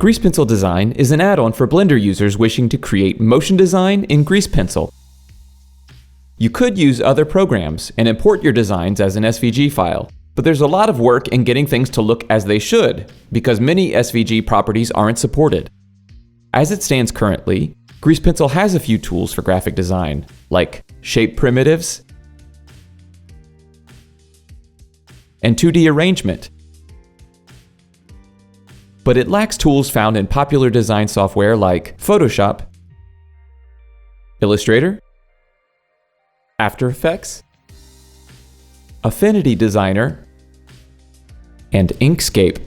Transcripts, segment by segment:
Grease Pencil Design is an add-on for Blender users wishing to create motion design in Grease Pencil. You could use other programs and import your designs as an SVG file, but there's a lot of work in getting things to look as they should because many SVG properties aren't supported. As it stands currently, Grease Pencil has a few tools for graphic design, like shape primitives and 2D arrangement. But it lacks tools found in popular design software like Photoshop, Illustrator, After Effects, Affinity Designer, and Inkscape.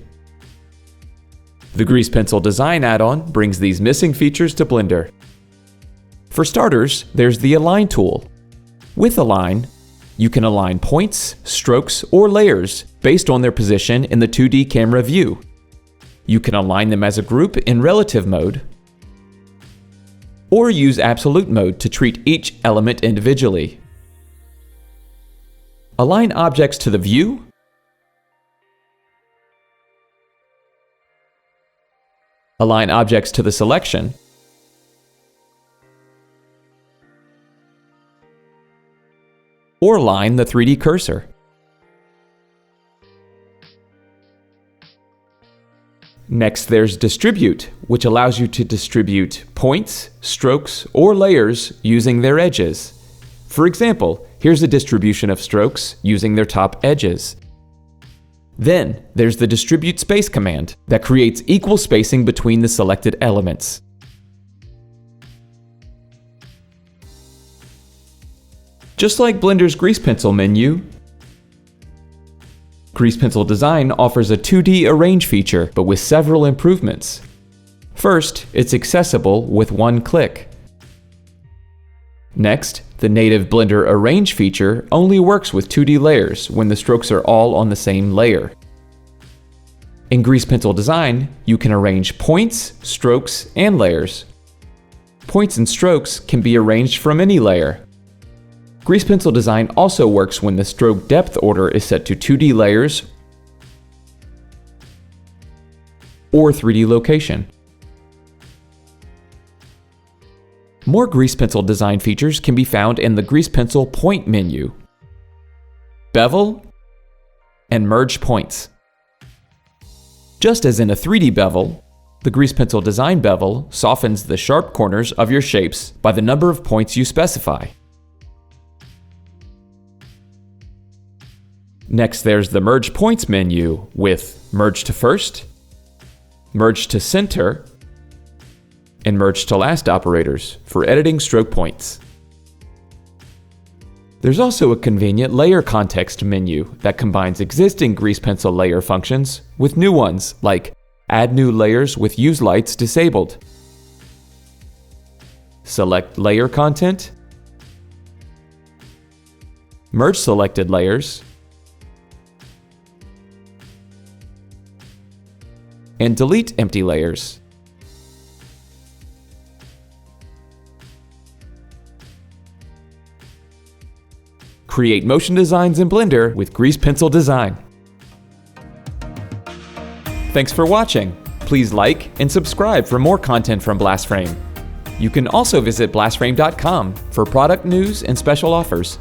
The Grease Pencil Design add-on brings these missing features to Blender. For starters, there's the Align tool. With Align, you can align points, strokes, or layers based on their position in the 2D camera view. You can align them as a group in relative mode, or use absolute mode to treat each element individually. Align objects to the view, align objects to the selection, or align the 3D cursor. Next, there's Distribute, which allows you to distribute points, strokes, or layers using their edges. For example, here's a distribution of strokes using their top edges. Then, there's the Distribute Space command that creates equal spacing between the selected elements. Just like Blender's Grease Pencil menu, Grease Pencil Design offers a 2D arrange feature, but with several improvements. First, it's accessible with one click. Next, the native Blender Arrange feature only works with 2D layers when the strokes are all on the same layer. In Grease Pencil Design, you can arrange points, strokes, and layers. Points and strokes can be arranged from any layer. Grease Pencil Design also works when the stroke depth order is set to 2D layers or 3D location. More Grease Pencil Design features can be found in the Grease Pencil Point menu, Bevel, and Merge Points. Just as in a 3D bevel, the Grease Pencil Design bevel softens the sharp corners of your shapes by the number of points you specify. Next, there's the Merge Points menu with Merge to First, Merge to Center, and Merge to Last operators for editing stroke points. There's also a convenient Layer Context menu that combines existing Grease Pencil layer functions with new ones like Add New Layers with Use Lights disabled, Select Layer Content, Merge Selected Layers, and delete empty layers. Create motion designs in Blender with Grease Pencil Design. Thanks for watching. Please like and subscribe for more content from Blastframe. You can also visit blastframe.com for product news and special offers.